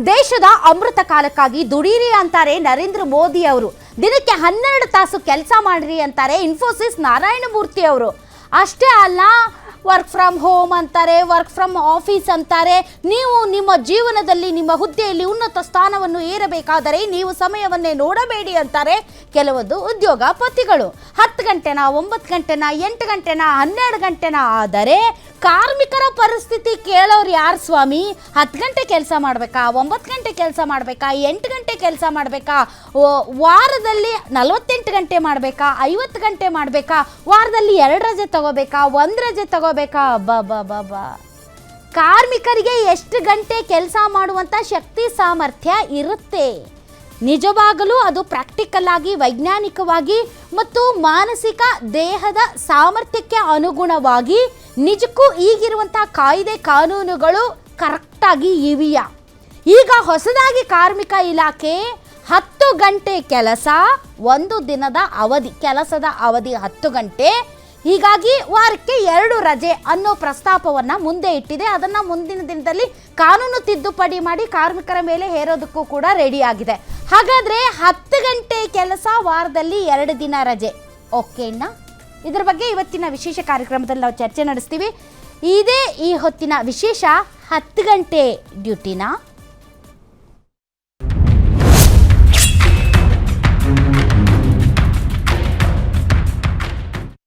ದೇಶದ ಅಮೃತ ಕಾಲಕ್ಕಾಗಿ ದುಡೀರಿ ಅಂತಾರೆ ನರೇಂದ್ರ ಮೋದಿ ಅವರು. ದಿನಕ್ಕೆ 12 ತಾಸು ಕೆಲಸ ಮಾಡ್ರಿ ಅಂತಾರೆ ಇನ್ಫೋಸಿಸ್ ನಾರಾಯಣಮೂರ್ತಿ ಅವರು. ಅಷ್ಟೇ ಅಲ್ಲ, ವರ್ಕ್ ಫ್ರಮ್ ಹೋಮ್ ಅಂತಾರೆ, ವರ್ಕ್ ಫ್ರಮ್ ಆಫೀಸ್ ಅಂತಾರೆ. ನೀವು ನಿಮ್ಮ ಜೀವನದಲ್ಲಿ ನಿಮ್ಮ ಹುದ್ದೆಯಲ್ಲಿ ಉನ್ನತ ಸ್ಥಾನವನ್ನು ಏರಬೇಕಾದರೆ ನೀವು ಸಮಯವನ್ನೇ ನೋಡಬೇಡಿ ಅಂತಾರೆ ಕೆಲವೊಂದು ಉದ್ಯೋಗಪತಿಗಳು. 10 ಗಂಟೆನಾ, 9 ಗಂಟೆನಾ, 8 ಗಂಟೆನಾ, 12 ಗಂಟೆನಾ? ಆದರೆ ಕಾರ್ಮಿಕರ ಪರಿಸ್ಥಿತಿ ಕೇಳೋರು ಯಾರು ಸ್ವಾಮಿ? 10 ಗಂಟೆ ಕೆಲಸ ಮಾಡಬೇಕಾ, 9 ಗಂಟೆ ಕೆಲಸ ಮಾಡಬೇಕಾ, 8 ಗಂಟೆ ಕೆಲಸ ಮಾಡಬೇಕಾ, ವಾರದಲ್ಲಿ 48 ಗಂಟೆ ಮಾಡಬೇಕಾ, 50 ಗಂಟೆ ಮಾಡಬೇಕಾ, ವಾರದಲ್ಲಿ 2 ರಜೆ ತಗೋಬೇಕಾ, 1 ರಜೆ ತಗೋಬೇಕಾ? ಬಾ ಕಾರ್ಮಿಕರಿಗೆ ಎಷ್ಟು ಗಂಟೆ ಕೆಲಸ ಮಾಡುವಂಥ ಶಕ್ತಿ ಸಾಮರ್ಥ್ಯ ಇರುತ್ತೆ? ನಿಜವಾಗಲೂ ಅದು ಪ್ರಾಕ್ಟಿಕಲ್ ಆಗಿ, ವೈಜ್ಞಾನಿಕವಾಗಿ ಮತ್ತು ಮಾನಸಿಕ ದೇಹದ ಸಾಮರ್ಥ್ಯಕ್ಕೆ ಅನುಗುಣವಾಗಿ ನಿಜಕ್ಕೂ ಈಗಿರುವಂಥ ಕಾಯ್ದೆ ಕಾನೂನುಗಳು ಕರೆಕ್ಟಾಗಿ ಇವೆಯಾ? ಈಗ ಹೊಸದಾಗಿ ಕಾರ್ಮಿಕ ಇಲಾಖೆ 10 ಗಂಟೆ ಕೆಲಸ, 1 ದಿನದ ಅವಧಿ, ಕೆಲಸದ ಅವಧಿ 10 ಗಂಟೆ, ಹೀಗಾಗಿ ವಾರಕ್ಕೆ 2 ರಜೆ ಅನ್ನೋ ಪ್ರಸ್ತಾಪವನ್ನು ಮುಂದೆ ಇಟ್ಟಿದೆ. ಅದನ್ನು ಮುಂದಿನ ದಿನದಲ್ಲಿ ಕಾನೂನು ತಿದ್ದುಪಡಿ ಮಾಡಿ ಕಾರ್ಮಿಕರ ಮೇಲೆ ಹೇರೋದಕ್ಕೂ ಕೂಡ ರೆಡಿಯಾಗಿದೆ. ಹಾಗಾದರೆ 10 ಗಂಟೆ ಕೆಲಸ, ವಾರದಲ್ಲಿ 2 ದಿನ ರಜೆ, ಓಕೆನಾ? ಇದ್ರ ಬಗ್ಗೆ ಇವತ್ತಿನ ವಿಶೇಷ ಕಾರ್ಯಕ್ರಮದಲ್ಲಿ ನಾವು ಚರ್ಚೆ ನಡೆಸ್ತೀವಿ. ಇದೇ ಈ ಹೊತ್ತಿನ ವಿಶೇಷ. 10 ಗಂಟೆ ಡ್ಯೂಟಿನಾ